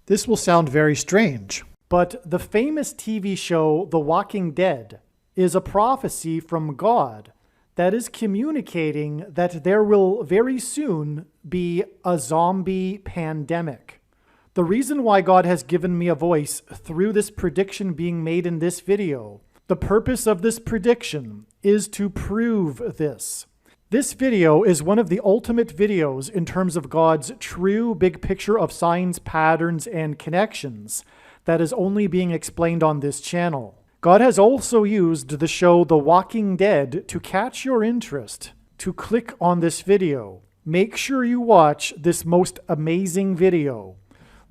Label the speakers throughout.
Speaker 1: This will sound very strange, but the famous TV show The Walking Dead is a prophecy from God that is communicating that there will very soon be a zombie pandemic. The reason why God has given me a voice through this prediction being made in this video, the purpose of this prediction is to prove this. This video is one of the ultimate videos in terms of God's true big picture of signs, patterns, and connections that is only being explained on this channel. God has also used the show The Walking Dead to catch your interest, to click on this video. Make sure you watch this most amazing video.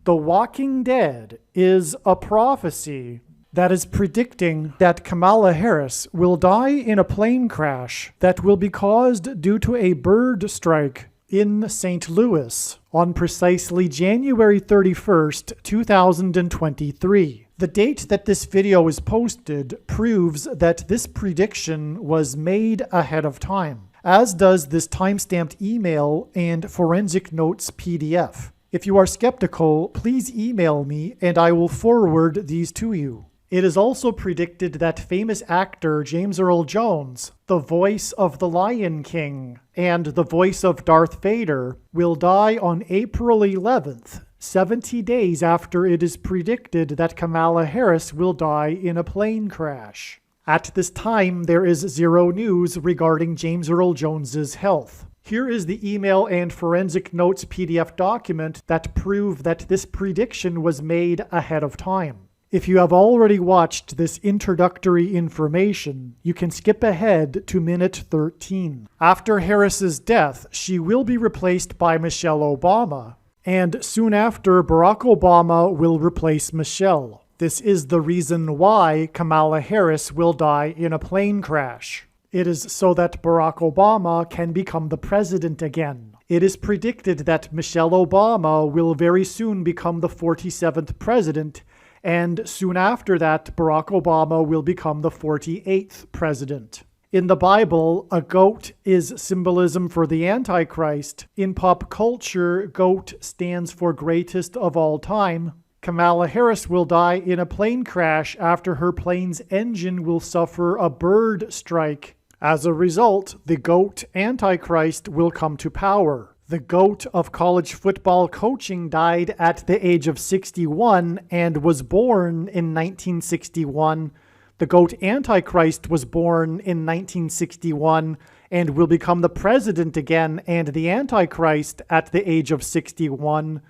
Speaker 1: The Walking Dead is a prophecy that is predicting that Kamala Harris will die in a plane crash that will be caused due to a bird strike in St. Louis on precisely January 31st, 2023. The date that this video is posted proves that this prediction was made ahead of time, as does this timestamped email and forensic notes PDF. If you are skeptical, please email me and I will forward these to you. It is also predicted that famous actor James Earl Jones, the voice of the Lion King and the voice of Darth Vader, will die on April 11th, 70 days after it is predicted that Kamala Harris will die in a plane crash. At this time, there is zero news regarding James Earl Jones's health. Here is the email and forensic notes PDF document that prove that this prediction was made ahead of time. If you have already watched this introductory information, you can skip ahead to minute 13. After Harris's death, she will be replaced by Michelle Obama, and soon after, Barack Obama will replace Michelle. This is the reason why Kamala Harris will die in a plane crash. It is so that Barack Obama can become the president again. It is predicted that Michelle Obama will very soon become the 47th president, and soon after that, Barack Obama will become the 48th president. In the Bible, a goat is symbolism for the Antichrist. In pop culture, goat stands for greatest of all time. Kamala Harris will die in a plane crash after her plane's engine will suffer a bird strike. As a result, the GOAT Antichrist will come to power. The GOAT of college football coaching died at the age of 61 and was born in 1961. The GOAT Antichrist was born in 1961 and will become the president again and the Antichrist at the age of 61.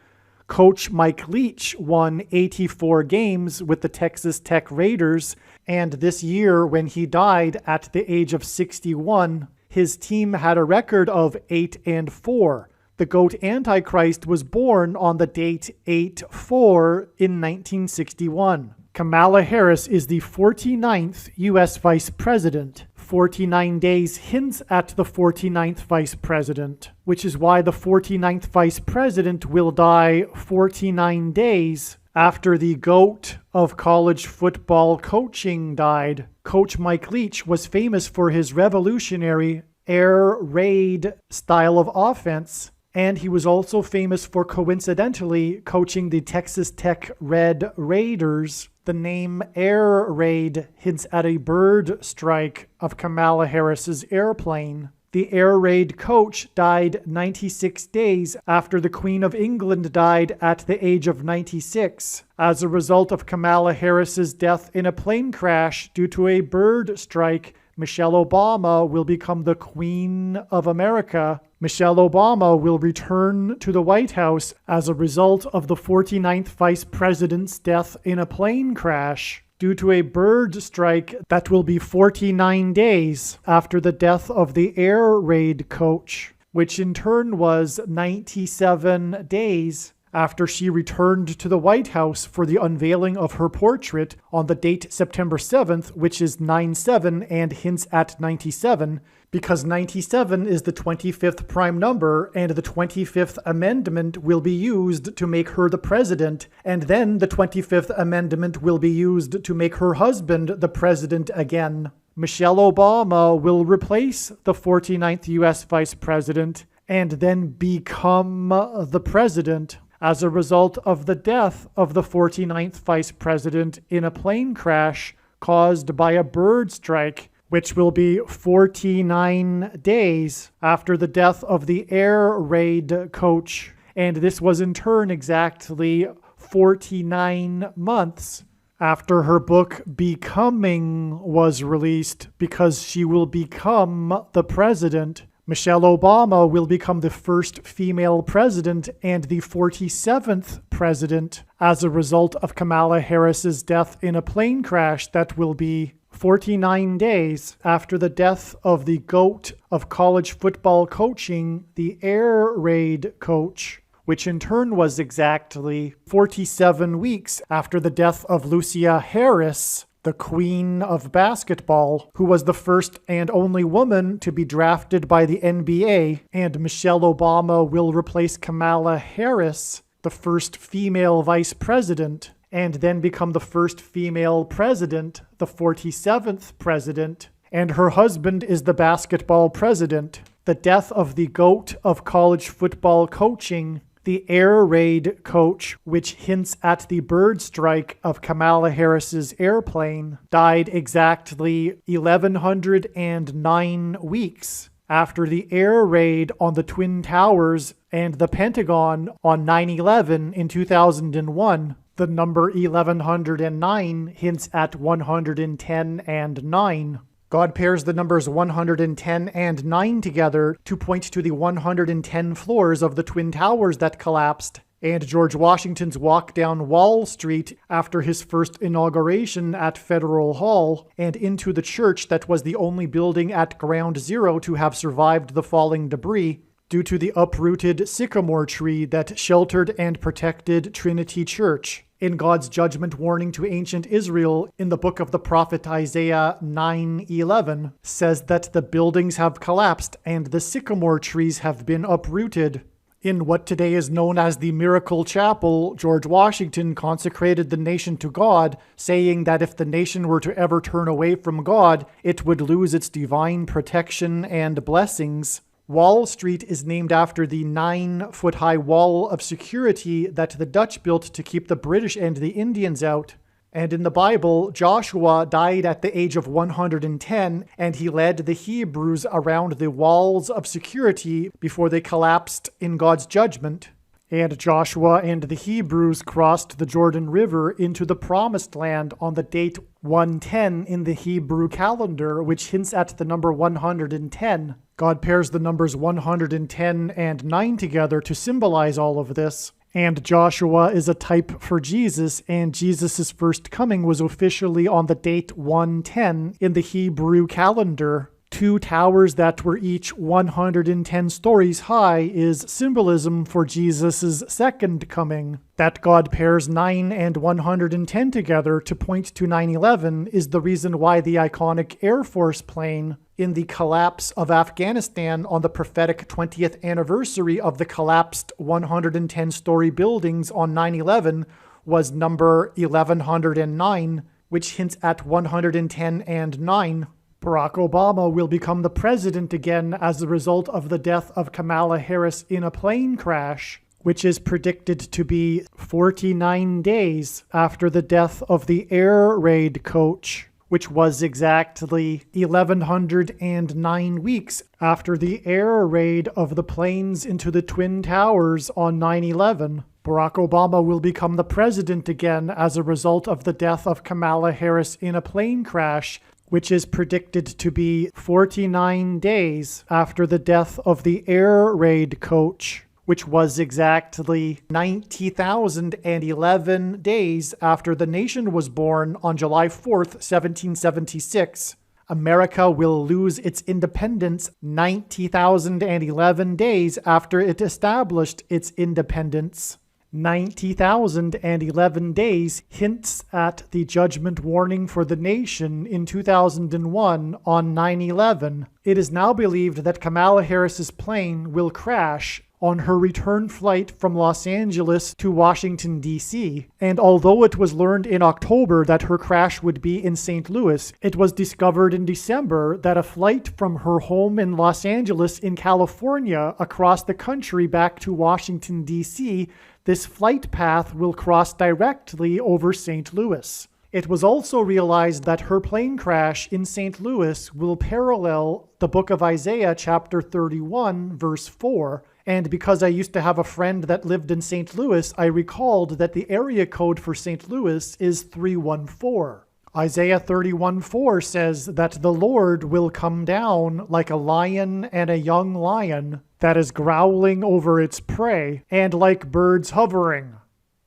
Speaker 1: Coach Mike Leach won 84 games with the Texas Tech Raiders, and this year, when he died at the age of 61, his team had a record of 8-4. The GOAT Antichrist was born on the date 8-4 in 1961. Kamala Harris is the 49th U.S. Vice President. 49 days hints at the 49th Vice President, which is why the 49th Vice President will die 49 days after the GOAT of college football coaching died. Coach Mike Leach was famous for his revolutionary air raid style of offense, and he was also famous for coincidentally coaching the Texas Tech Red Raiders. The name Air Raid hints at a bird strike of Kamala Harris's airplane. The Air Raid coach died 96 days after the Queen of England died at the age of 96 as a result of Kamala Harris's death in a plane crash due to a bird strike. Michelle Obama will become the Queen of America. Michelle Obama will return to the White House as a result of the 49th Vice President's death in a plane crash due to a bird strike that will be 49 days after the death of the Air Raid coach, which in turn was 97 days after she returned to the White House for the unveiling of her portrait on the date September 7th, which is 9/7 and hints at 97, because 97 is the 25th prime number, and the 25th Amendment will be used to make her the president, and then the 25th Amendment will be used to make her husband the president again. Michelle Obama will replace the 49th U.S. Vice President and then become the president. as a result of the death of the 49th Vice President in a plane crash caused by a bird strike, which will be 49 days after the death of the air raid coach. And this was in turn exactly 49 months after her book Becoming was released, because she will become the president. Michelle Obama will become the first female president and the 47th president as a result of Kamala Harris's death in a plane crash that will be 49 days after the death of the GOAT of college football coaching, the air raid coach, which in turn was exactly 47 weeks after the death of Lucia Harris, the queen of basketball, who was the first and only woman to be drafted by the NBA, and Michelle Obama will replace Kamala Harris, the first female vice president, and then become the first female president, the 47th president, and her husband is the basketball president. The death of the GOAT of college football coaching, the air raid coach, which hints at the bird strike of Kamala Harris's airplane, died exactly 1,109 weeks after the air raid on the Twin Towers and the Pentagon on 9/11 in 2001. The number 1109 hints at 110 and 9. God pairs the numbers 110 and 9 together to point to the 110 floors of the Twin Towers that collapsed, and George Washington's walk down Wall Street after his first inauguration at Federal Hall, and into the church that was the only building at Ground Zero to have survived the falling debris, due to the uprooted sycamore tree that sheltered and protected Trinity Church. In God's judgment warning to ancient Israel in the book of the prophet Isaiah 9:11 says that the buildings have collapsed and the sycamore trees have been uprooted. In what today is known as the Miracle Chapel, George Washington consecrated the nation to God, saying that if the nation were to ever turn away from God, it would lose its divine protection and blessings. Wall Street is named after the 9-foot-high wall of security that the Dutch built to keep the British and the Indians out. And in the Bible, Joshua died at the age of 110, and he led the Hebrews around the walls of security before they collapsed in God's judgment. And Joshua and the Hebrews crossed the Jordan River into the Promised Land on the date 110 in the Hebrew calendar, which hints at the number 110. God pairs the numbers 110 and 9 together to symbolize all of this. And Joshua is a type for Jesus, and Jesus' first coming was officially on the date 110 in the Hebrew calendar. 2 towers that were each 110 stories high is symbolism for Jesus' second coming. That God pairs 9 and 110 together to point to 9/11 is the reason why the iconic Air Force plane in the collapse of Afghanistan on the prophetic 20th anniversary of the collapsed 110-story buildings on 9/11 was number 1109, which hints at 110 and 9. Barack Obama will become the president again as a result of the death of Kamala Harris in a plane crash, which is predicted to be 49 days after the death of the air raid coach, which was exactly 1,109 weeks after the air raid of the planes into the Twin Towers on 9/11. Barack Obama will become the president again as a result of the death of Kamala Harris in a plane crash, which is predicted to be 49 days after the death of the air raid coach, which was exactly 90,011 days after the nation was born on July 4th, 1776. America will lose its independence 90,011 days after it established its independence. 90,011 days hints at the judgment warning for the nation in 2001 on 9/11. It is now believed that Kamala Harris's plane will crash on her return flight from Los Angeles to Washington, D.C. And although it was learned in October that her crash would be in St. Louis, it was discovered in December that a flight from her home in Los Angeles in California across the country back to Washington, D.C., this flight path will cross directly over St. Louis. It was also realized that her plane crash in St. Louis will parallel the book of Isaiah chapter 31, verse 4. And because I used to have a friend that lived in St. Louis, I recalled that the area code for St. Louis is 314. Isaiah 31:4 says that the Lord will come down like a lion and a young lion that is growling over its prey, and like birds hovering.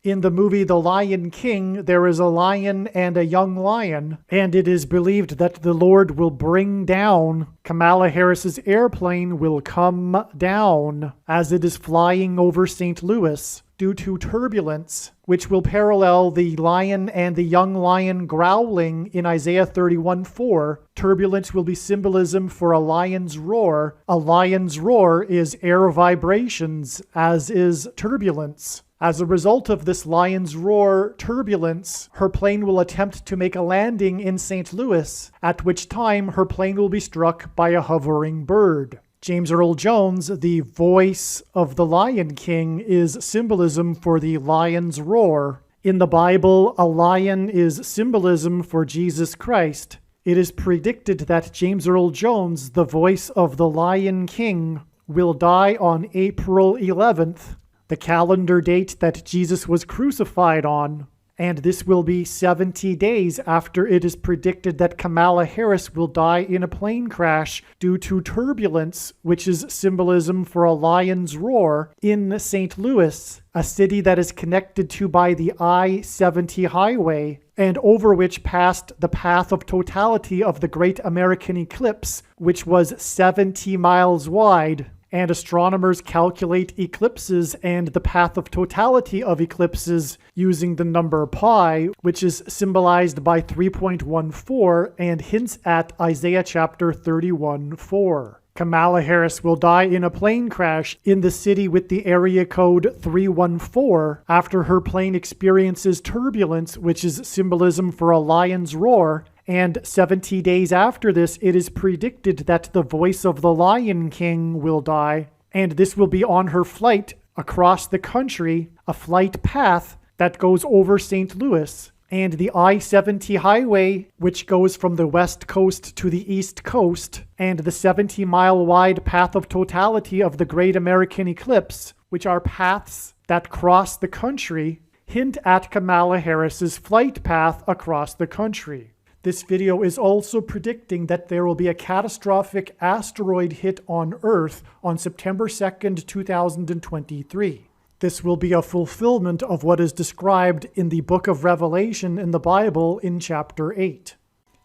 Speaker 1: In the movie The Lion King, there is a lion and a young lion, and it is believed that the Lord will bring down, Kamala Harris's airplane will come down as it is flying over St. Louis due to turbulence, which will parallel the lion and the young lion growling in Isaiah 31:4. Turbulence will be symbolism for a lion's roar. A lion's roar is air vibrations, as is turbulence. As a result of this lion's roar turbulence, her plane will attempt to make a landing in St. Louis, at which time her plane will be struck by a hovering bird. James Earl Jones, the voice of the Lion King, is symbolism for the lion's roar. In the Bible, a lion is symbolism for Jesus Christ. It is predicted that James Earl Jones, the voice of the Lion King, will die on April 11th, the calendar date that Jesus was crucified on, and this will be 70 days after it is predicted that Kamala Harris will die in a plane crash due to turbulence, which is symbolism for a lion's roar, in St. Louis, a city that is connected to by the I-70 highway, and over which passed the path of totality of the Great American Eclipse, which was 70 miles wide. And astronomers calculate eclipses and the path of totality of eclipses using the number pi, which is symbolized by 3.14 and hints at Isaiah chapter 31:4. Kamala Harris will die in a plane crash in the city with the area code 314 after her plane experiences turbulence, which is symbolism for a lion's roar. And 70 days after this, it is predicted that the voice of the Lion King will die, and this will be on her flight across the country, a flight path that goes over St. Louis, and the I-70 highway, which goes from the west coast to the east coast, and the 70-mile-wide path of totality of the Great American Eclipse, which are paths that cross the country, hint at Kamala Harris's flight path across the country. This video is also predicting that there will be a catastrophic asteroid hit on Earth on September 2nd, 2023. This will be a fulfillment of what is described in the book of Revelation in the Bible in chapter 8.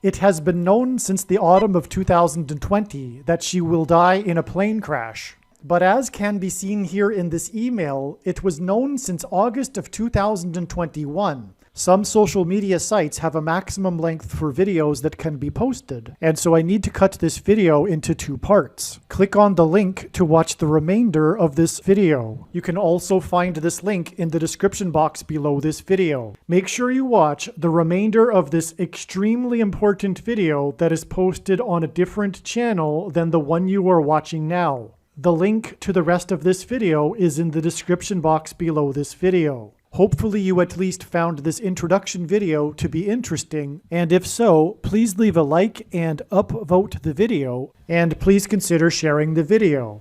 Speaker 1: It has been known since the autumn of 2020 that she will die in a plane crash. But as can be seen here in this email, it was known since August of 2021. Some social media sites have a maximum length for videos that can be posted, and so I need to cut this video into 2 parts. Click on the link to watch the remainder of this video. You can also find this link in the description box below this video. Make sure you watch the remainder of this extremely important video that is posted on a different channel than the one you are watching now. The link to the rest of this video is in the description box below this video. Hopefully you at least found this introduction video to be interesting, and if so, please leave a like and upvote the video, and please consider sharing the video.